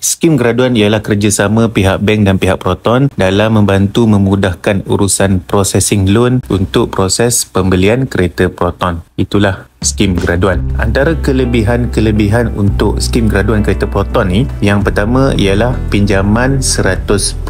Skim graduan ialah kerjasama pihak bank dan pihak Proton dalam membantu memudahkan urusan processing loan untuk proses pembelian kereta Proton. Itulah skim graduan. Antara kelebihan untuk skim graduan kereta Proton ni, yang pertama ialah pinjaman 100%.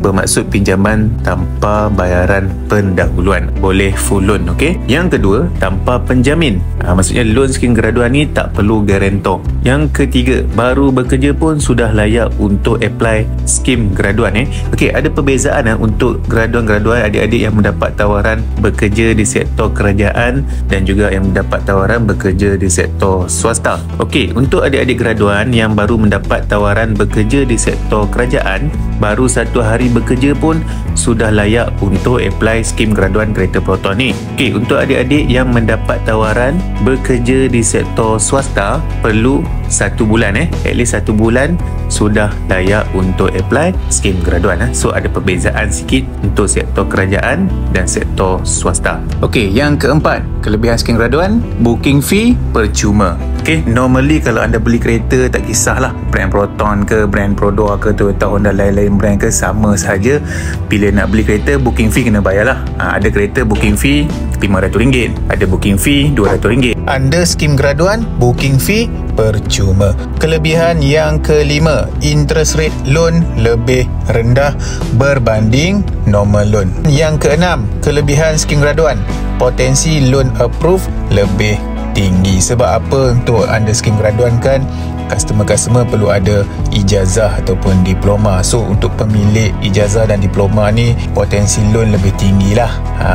Bermaksud pinjaman tanpa bayaran pendahuluan. Boleh full loan, okey? Yang kedua, tanpa penjamin. Maksudnya loan skim graduan ni tak perlu garantor. Yang ketiga, baru bekerja pun sudah layak untuk apply skim graduan. Okey, ada perbezaan untuk graduan-graduan adik-adik yang mendapat tawaran bekerja di sektor kerajaan dan juga yang mendapat tawaran bekerja di sektor swasta. Okey, untuk adik-adik graduan yang baru mendapat tawaran bekerja di sektor kerajaan, baru 1 hari bekerja pun sudah layak untuk apply skim graduan kereta Proton ni. Okey, untuk adik-adik yang mendapat tawaran bekerja di sektor swasta, perlu 1 bulan at least 1 bulan sudah layak untuk apply skim graduan. So ada perbezaan sikit untuk sektor kerajaan dan sektor swasta. Okey, yang keempat, kelebihan skim graduan, booking fee percuma. Okey, normally kalau anda beli kereta, tak kisahlah brand Proton ke, brand Prodor ke, Toyota, Honda, lain-lain brand ke, sama saja. Bila nak beli kereta, booking fee kena bayarlah. Ada kereta booking fee RM500, ada booking fee RM200. Anda skim graduan, booking fee percuma. Kelebihan yang kelima, interest rate loan lebih rendah berbanding normal loan. Yang keenam, kelebihan skim graduan, potensi loan approve lebih tinggi. Sebab apa? Untuk anda skim graduan kan, customer perlu ada ijazah ataupun diploma. So untuk pemilik ijazah dan diploma ni, potensi loan lebih tinggi lah.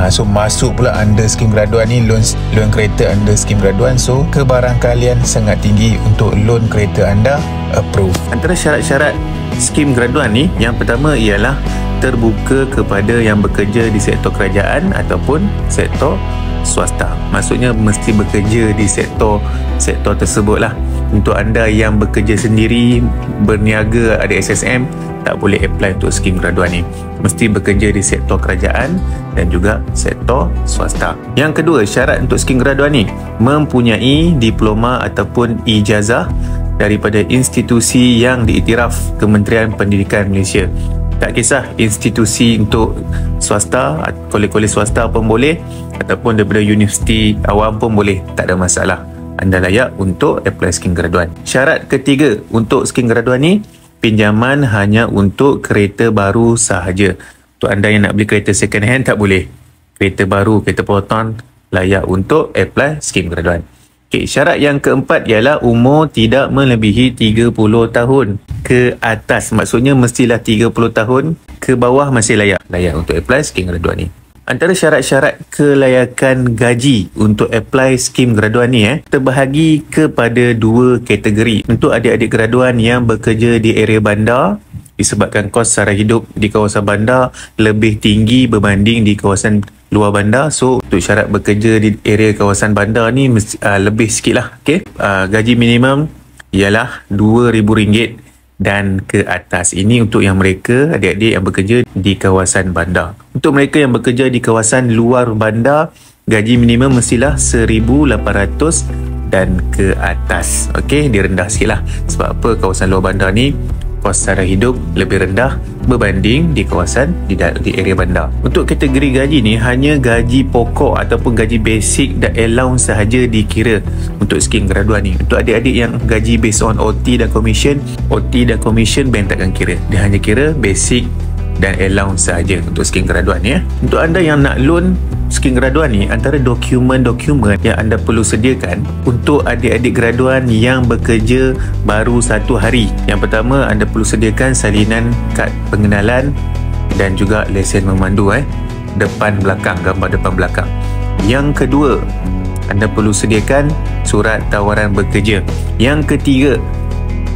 So masuk pula anda skim graduan ni, loan kereta anda skim graduan, so kebarangkalian sangat tinggi untuk loan kereta anda approve. Antara syarat-syarat skim graduan ni, yang pertama ialah terbuka kepada yang bekerja di sektor kerajaan ataupun sektor swasta. Maksudnya mesti bekerja di sektor tersebut lah. Untuk anda yang bekerja sendiri, berniaga, ada SSM, tak boleh apply untuk skim graduan ni. Mesti bekerja di sektor kerajaan dan juga sektor swasta. Yang kedua, syarat untuk skim graduan ni, mempunyai diploma ataupun ijazah daripada institusi yang diiktiraf Kementerian Pendidikan Malaysia. Tak kisah institusi untuk swasta, kolej-kolej swasta pun boleh, ataupun daripada universiti awam pun boleh, tak ada masalah. Anda layak untuk apply skim graduan. Syarat ketiga untuk skim graduan ni, pinjaman hanya untuk kereta baru sahaja. Untuk anda yang nak beli kereta second hand, tak boleh. Kereta baru, kereta Proton layak untuk apply skim graduan. Okay, syarat yang keempat ialah umur tidak melebihi 30 tahun ke atas. Maksudnya mestilah 30 tahun ke bawah masih layak untuk apply skim graduan ni. Antara syarat-syarat kelayakan gaji untuk apply skim graduan ni terbahagi kepada 2 kategori. Untuk adik-adik graduan yang bekerja di area bandar, disebabkan kos sara hidup di kawasan bandar lebih tinggi berbanding di kawasan luar bandar. So untuk syarat bekerja di area kawasan bandar ni lebih sikit lah. Okay? Gaji minimum ialah RM2,000 dan ke atas. Ini untuk yang mereka, adik-adik yang bekerja di kawasan bandar. Untuk mereka yang bekerja di kawasan luar bandar, gaji minimum mestilah RM1,800 dan ke atas. Okey, dia rendah sikit lah. Sebab apa? Kawasan luar bandar ni kos sara hidup lebih rendah berbanding di kawasan di area bandar. Untuk kategori gaji ni, hanya gaji pokok ataupun gaji basic dan allowance sahaja dikira untuk skim graduan ni. Untuk adik-adik yang gaji based on OT dan commission bank takkan kira. Dia hanya kira basic dan allowance sahaja untuk skim graduan ni. Untuk anda yang nak loan skim graduan ni, antara dokumen-dokumen yang anda perlu sediakan untuk adik-adik graduan yang bekerja baru 1 hari. Yang pertama, anda perlu sediakan salinan kad pengenalan dan juga lesen memandu depan belakang, gambar depan belakang. Yang kedua, anda perlu sediakan surat tawaran bekerja. Yang ketiga,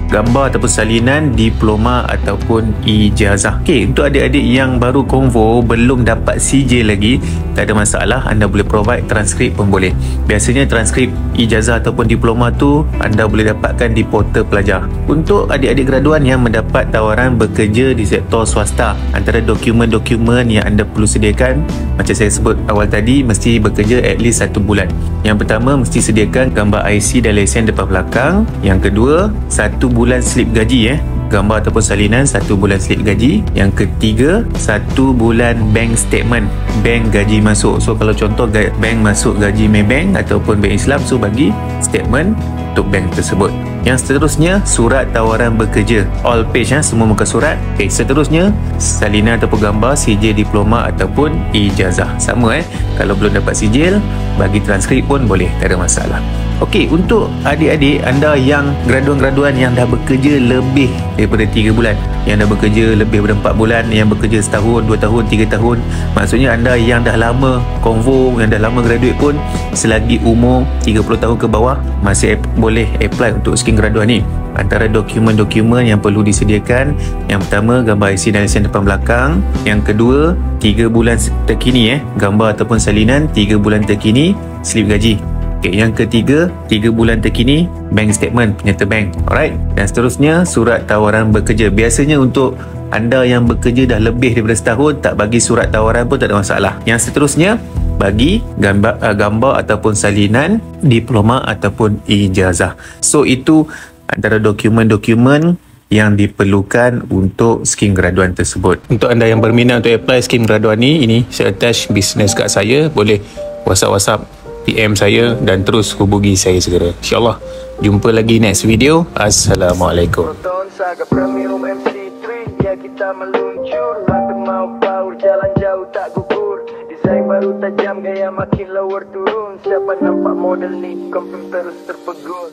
gambar ataupun salinan diploma ataupun ijazah. Okey, untuk adik-adik yang baru konvo, belum dapat CJ lagi, tak ada masalah, anda boleh provide transkrip pun boleh. Biasanya transkrip ijazah ataupun diploma tu anda boleh dapatkan di portal pelajar. Untuk adik-adik graduan yang mendapat tawaran bekerja di sektor swasta, antara dokumen-dokumen yang anda perlu sediakan, macam saya sebut awal tadi, mesti bekerja at least 1 bulan. Yang pertama, mesti sediakan gambar IC dan lesen depan belakang. Yang kedua, 1 bulan slip gaji gambar ataupun salinan 1 bulan slip gaji. Yang ketiga, 1 bulan bank statement, bank gaji masuk. So kalau contoh bank masuk gaji Maybank ataupun bank Islam, so bagi statement untuk bank tersebut. Yang seterusnya, surat tawaran bekerja, all page, semua muka surat. Okay, seterusnya, salinan ataupun gambar sijil diploma ataupun ijazah. Sama kalau belum dapat sijil, bagi transkrip pun boleh, tak ada masalah. Okey, untuk adik-adik anda yang graduan-graduan yang dah bekerja lebih daripada 3 bulan, yang dah bekerja lebih daripada 4 bulan, yang bekerja setahun, 2 tahun, 3 tahun, maksudnya anda yang dah lama konvo, yang dah lama graduate pun, selagi umur 30 tahun ke bawah, masih boleh apply untuk skim graduan ni. Antara dokumen-dokumen yang perlu disediakan, yang pertama, gambar IC dan lesen depan belakang. Yang kedua, 3 bulan terkini gambar ataupun salinan 3 bulan terkini slip gaji. Okay, yang ketiga, 3 bulan terkini bank statement, penyerta bank. Alright. Dan seterusnya, surat tawaran bekerja. Biasanya untuk anda yang bekerja dah lebih daripada setahun, tak bagi surat tawaran pun tak ada masalah. Yang seterusnya, bagi gambar ataupun salinan diploma ataupun ijazah. So itu antara dokumen-dokumen yang diperlukan untuk skim graduan tersebut. Untuk anda yang berminat untuk apply skim graduan ni, ini saya attach business card saya, boleh WhatsApp PM saya dan terus hubungi saya segera. InsyaAllah jumpa lagi next video. Assalamualaikum. Saga Premium MC3, ya kita meluncur. Waktu mau power, jalan jauh tak gugur. Desain baru tajam, gaya makin lower turun. Siapa nampak model ni, confirm terus terpegun.